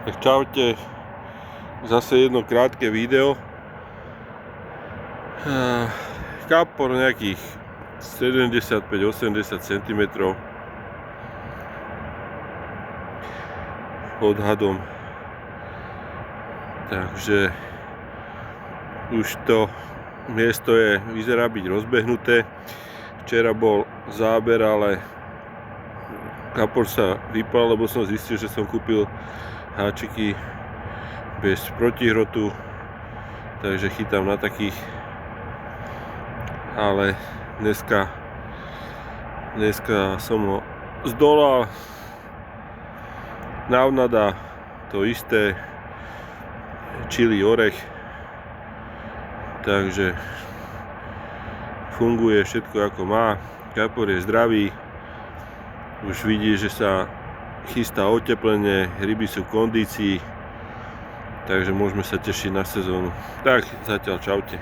Tak čaute, zase jedno krátke video. Kapor nejakých 75-80 cm odhadom. Takže už to miesto vyzerá byť rozbehnuté. Včera bol záber, ale kapor sa vypal, lebo som zistil, že som kúpil háčiky bez protihrotu, takže chytám na takých. Ale dneska som ho zdolal. Navnada to isté, čili orech, takže funguje všetko ako má. Kapor je zdravý, už vidí, že sa chystá oteplenie, ryby sú v kondícii, takže môžeme sa tešiť na sezónu. Tak zatiaľ čaute.